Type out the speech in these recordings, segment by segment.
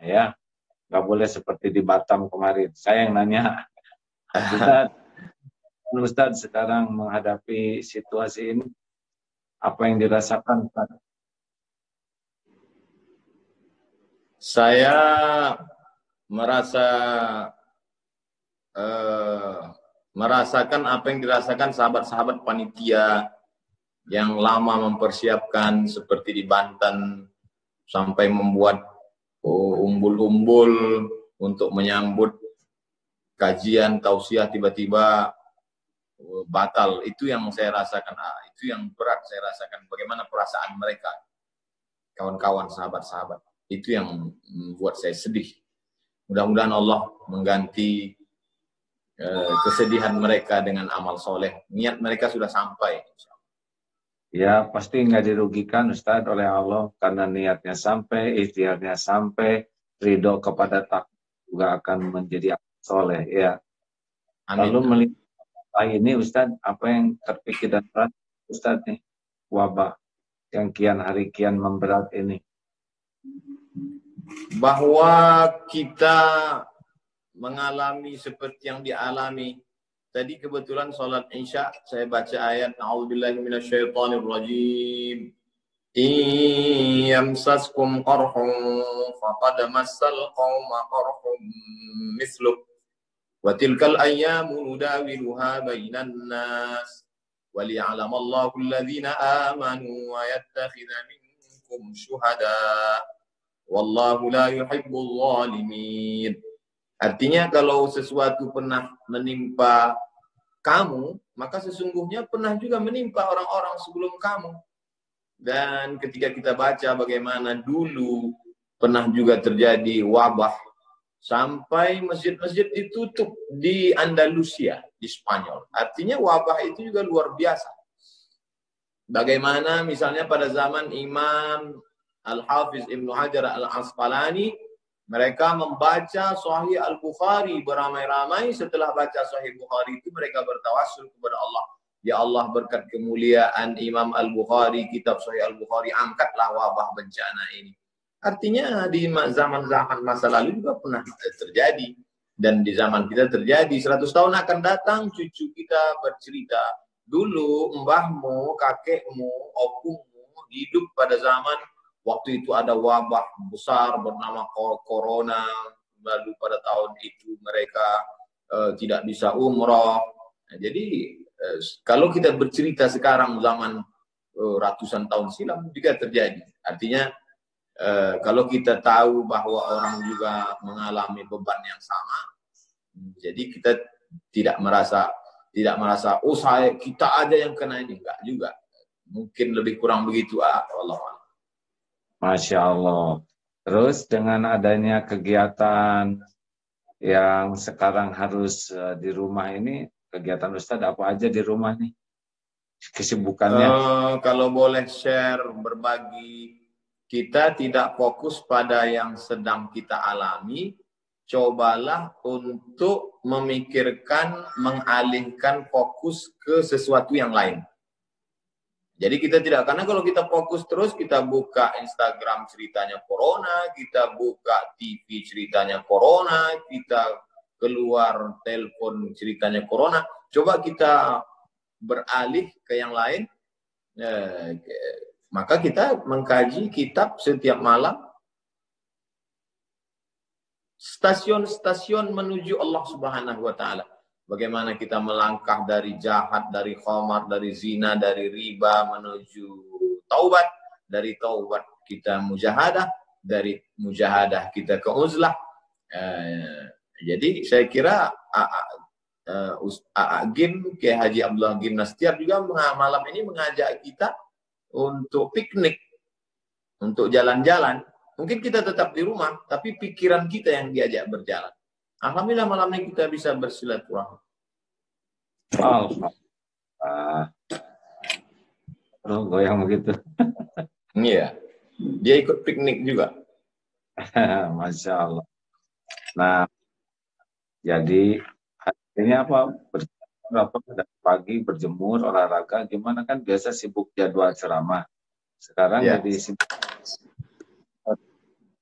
ya. Nggak boleh seperti di Batam kemarin. Saya yang nanya, Ustadz sekarang menghadapi situasi ini, apa yang dirasakan, Ustaz? Saya merasa merasakan apa yang dirasakan sahabat-sahabat panitia yang lama mempersiapkan seperti di Banten sampai membuat umbul-umbul untuk menyambut kajian tausiah tiba-tiba batal. Itu yang saya rasakan, itu yang berat saya rasakan, bagaimana perasaan mereka, kawan-kawan, sahabat-sahabat. Itu yang membuat saya sedih. Mudah-mudahan Allah mengganti kesedihan mereka dengan amal soleh. Niat mereka sudah sampai. Ya, pasti nggak dirugikan Ustadz oleh Allah karena niatnya sampai, ikhtiarnya sampai, ridho kepada takdir juga akan menjadi amal soleh. Ya. Amin. Lalu melihat ini Ustadz, apa yang terpikir dan berat Ustadz nih, wabah yang kian hari kian memberat ini? Bahwa kita mengalami seperti yang dialami. Tadi kebetulan sholat Isya saya baca ayat A'udzubillahi minasyaitonirrajim. Yamsaskum qarhun faqad massal qauma qarhun misluh wa tilkal ayyamu nudawiluha bainan nas wa liya'lamallahu alladhina amanu wa yattakhidha minkum syuhada wallahu la yuhibbul zalimin. Artinya kalau sesuatu pernah menimpa kamu, maka sesungguhnya pernah juga menimpa orang-orang sebelum kamu. Dan ketika kita baca bagaimana dulu pernah juga terjadi wabah sampai masjid-masjid ditutup di Andalusia, di Spanyol. Artinya wabah itu juga luar biasa. Bagaimana misalnya pada zaman Imam Al-Hafiz Ibnu Hajar Al-Asqalani, mereka membaca Sahih Al-Bukhari beramai-ramai. Setelah baca Sahih Bukhari itu mereka bertawassul kepada Allah. Ya Allah, berkat kemuliaan Imam Al-Bukhari, kitab Sahih Al-Bukhari, angkatlah wabah bencana ini. Artinya di zaman-zaman masa lalu juga pernah terjadi. Dan di zaman kita terjadi. 100 tahun akan datang, cucu kita bercerita. Dulu mbahmu, kakekmu, opungmu hidup pada zaman waktu itu ada wabah besar bernama corona. Lalu pada tahun itu mereka tidak bisa umroh. Nah, jadi kalau kita bercerita sekarang zaman ratusan tahun silam juga terjadi. Artinya kalau kita tahu bahwa orang juga mengalami beban yang sama, jadi kita tidak merasa oh kita aja yang kena ini, enggak juga. Mungkin lebih kurang begitu, Allah. Masya Allah. Terus dengan adanya kegiatan yang sekarang harus di rumah ini, kegiatan Ustadz apa aja di rumah nih? Kesibukannya? Kalau boleh share, berbagi, kita tidak fokus pada yang sedang kita alami, cobalah untuk memikirkan, mengalihkan fokus ke sesuatu yang lain. Jadi kita tidak, karena kalau kita fokus terus, kita buka Instagram ceritanya corona, kita buka TV ceritanya corona, kita keluar telepon ceritanya corona. Coba kita beralih ke yang lain, maka kita mengkaji kitab setiap malam. Stasiun-stasiun menuju Allah Subhanahu wa Ta'ala. Bagaimana kita melangkah dari jahat, dari khamar, dari zina, dari riba menuju taubat. Dari taubat kita mujahadah, dari mujahadah kita ke uzlah. Jadi saya kira Gim, Kiai Haji Abdullah Gim Nastiar juga malam ini mengajak kita untuk piknik, untuk jalan-jalan. Mungkin kita tetap di rumah, tapi pikiran kita yang diajak berjalan. Alhamdulillah malam ini kita bisa bersilaturahmi. Goyang begitu. Iya, dia ikut piknik juga. Masya Allah. Nah, jadi ini apa? Dari pagi berjemur, olahraga, gimana kan biasa sibuk jadwal ceramah. Sekarang jadi sibuk.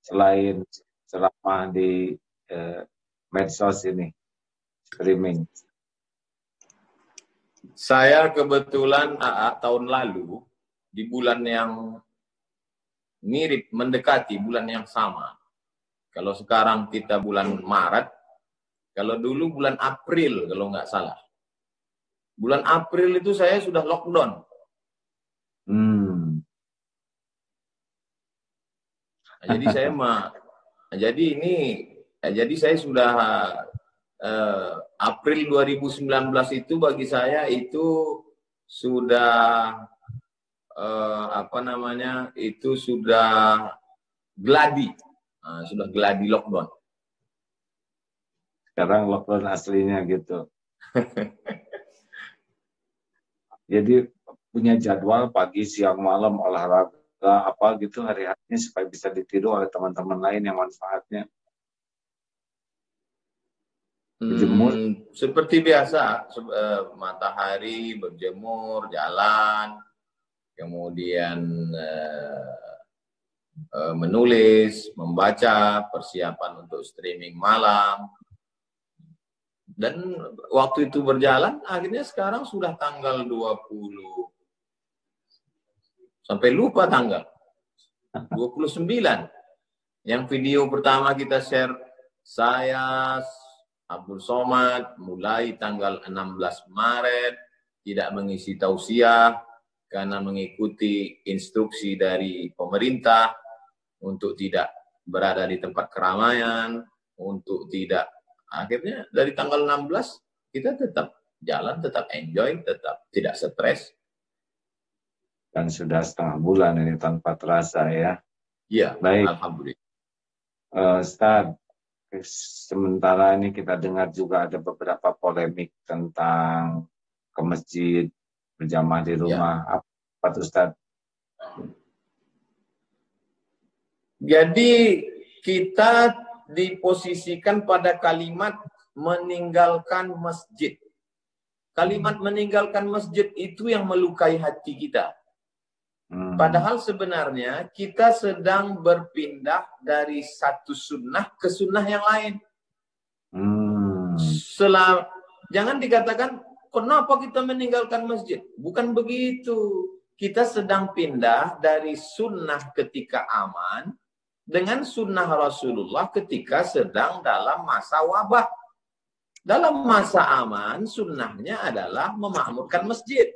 Selain ceramah di medsos ini, streaming? Saya kebetulan tahun lalu di bulan yang mirip, mendekati bulan yang sama. Kalau sekarang kita bulan Maret, kalau dulu bulan April kalau nggak salah. Bulan April itu saya sudah lockdown. Jadi jadi saya sudah April 2019 itu bagi saya itu sudah itu sudah gladi, sudah gladi lockdown. Sekarang lockdown aslinya gitu. Jadi punya jadwal pagi, siang, malam, olahraga apa gitu hari-harinya supaya bisa ditiru oleh teman-teman lain yang manfaatnya. Berjemur. Seperti biasa, matahari, berjemur, jalan, kemudian menulis, membaca, persiapan untuk streaming malam. Dan waktu itu berjalan, akhirnya sekarang sudah tanggal 20. Sampai lupa tanggal. 29. Yang video pertama kita share, saya, Abdul Somad, mulai tanggal 16 Maret, tidak mengisi tausiah, karena mengikuti instruksi dari pemerintah, untuk tidak berada di tempat keramaian, untuk tidak. Akhirnya dari tanggal 16 kita tetap jalan, tetap enjoy, tetap tidak stres. Dan sudah setengah bulan ini tanpa terasa ya. Iya, baik. Alhamdulillah. Ustaz, sementara ini kita dengar juga ada beberapa polemik tentang ke masjid, berjamaah di rumah. Ya. Apa Ustaz? Jadi kita diposisikan pada kalimat meninggalkan masjid. Kalimat meninggalkan masjid itu yang melukai hati kita. Padahal sebenarnya kita sedang berpindah dari satu sunnah ke sunnah yang lain. Jangan dikatakan, kenapa kita meninggalkan masjid? Bukan begitu. Kita sedang pindah dari sunnah ketika aman dengan sunnah Rasulullah ketika sedang dalam masa wabah. Dalam masa aman, sunnahnya adalah memakmurkan masjid.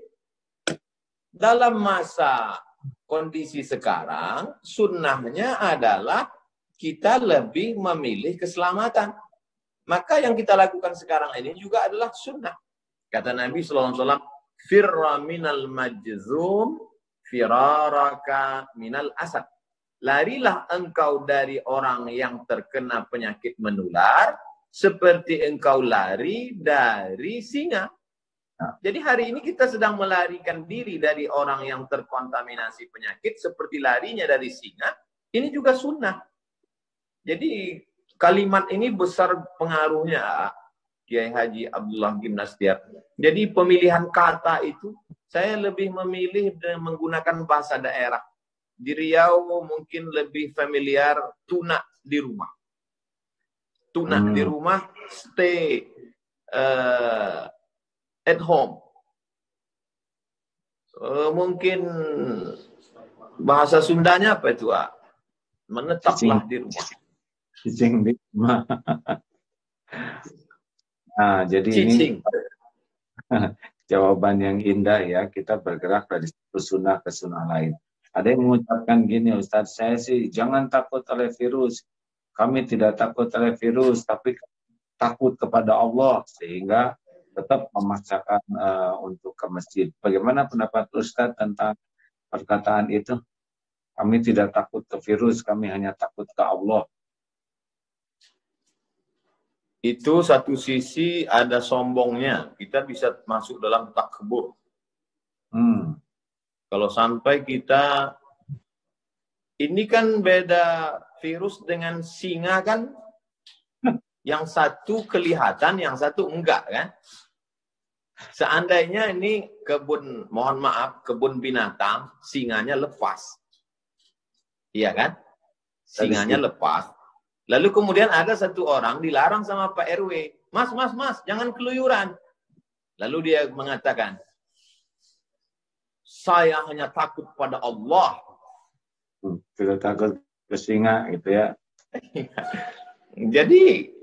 Dalam masa kondisi sekarang, sunnahnya adalah kita lebih memilih keselamatan. Maka yang kita lakukan sekarang ini juga adalah sunnah. Kata Nabi SAW, firra minal majzum, firaraka minal asad. Larilah engkau dari orang yang terkena penyakit menular, seperti engkau lari dari singa. Jadi hari ini kita sedang melarikan diri dari orang yang terkontaminasi penyakit, seperti larinya dari singa. Ini juga sunnah. Jadi kalimat ini besar pengaruhnya, Kiai Haji Abdullah Gimnastiar. Jadi pemilihan kata itu, saya lebih memilih menggunakan bahasa daerah. Di Riau mungkin lebih familiar tuna di rumah. Tuna di rumah, stay at home. Mungkin bahasa Sundanya apa itu? Menetaplah di rumah. Cicing di rumah. Nah, jadi Cicing. Ini jawaban yang indah ya. Kita bergerak dari satu sunnah ke sunnah lain. Ada yang mengucapkan gini, Ustaz, saya sih jangan takut oleh virus. Kami tidak takut oleh virus, tapi takut kepada Allah, sehingga tetap memaksakan untuk ke masjid. Bagaimana pendapat Ustaz tentang perkataan itu? Kami tidak takut ke virus, kami hanya takut ke Allah. Itu satu sisi ada sombongnya. Kita bisa masuk dalam takbur. Kalau sampai kita, ini kan beda virus dengan singa kan, yang satu kelihatan, yang satu enggak kan. Seandainya ini kebun, mohon maaf, kebun binatang, singanya lepas. Iya kan? Singanya lepas. Lalu kemudian ada satu orang dilarang sama Pak RW. Mas, jangan keluyuran. Lalu dia mengatakan, saya hanya takut pada Allah. Tidak takut ke singa gitu ya. Jadi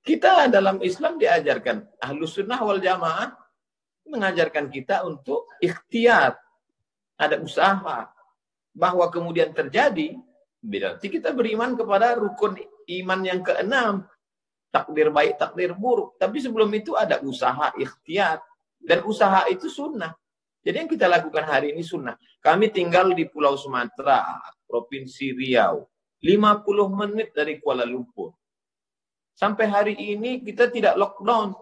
kita dalam Islam diajarkan, Ahlus Sunnah wal Jamaah mengajarkan kita untuk ikhtiar. Ada usaha. Bahwa kemudian terjadi, berarti kita beriman kepada rukun iman yang keenam. Takdir baik, takdir buruk. Tapi sebelum itu ada usaha ikhtiar. Dan usaha itu sunnah. Jadi yang kita lakukan hari ini sunnah. Kami tinggal di Pulau Sumatera, Provinsi Riau. 50 menit dari Kuala Lumpur. Sampai hari ini kita tidak lockdown.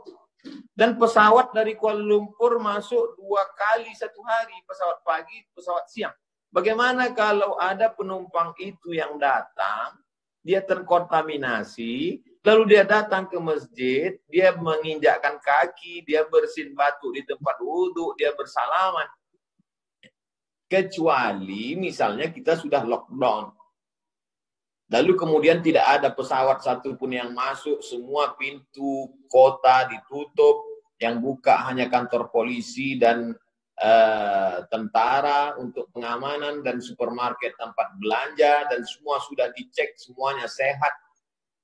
Dan pesawat dari Kuala Lumpur masuk 2 kali satu hari. Pesawat pagi, pesawat siang. Bagaimana kalau ada penumpang itu yang datang, dia terkontaminasi, lalu dia datang ke masjid, dia menginjakkan kaki, dia bersin batu di tempat wudhu, dia bersalaman. Kecuali misalnya kita sudah lockdown. Lalu kemudian tidak ada pesawat satupun yang masuk, semua pintu kota ditutup, yang buka hanya kantor polisi dan tentara untuk pengamanan dan supermarket tempat belanja, dan semua sudah dicek, semuanya sehat.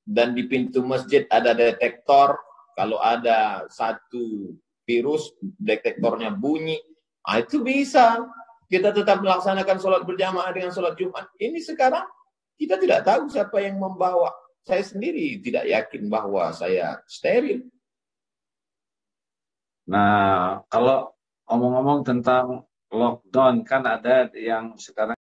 Dan di pintu masjid ada detektor, kalau ada satu virus, detektornya bunyi. Nah, itu bisa. Kita tetap melaksanakan sholat berjamaah dengan sholat Jumat. Ini sekarang kita tidak tahu siapa yang membawa. Saya sendiri tidak yakin bahwa saya steril. Nah, kalau omong-omong tentang lockdown, kan ada yang sekarang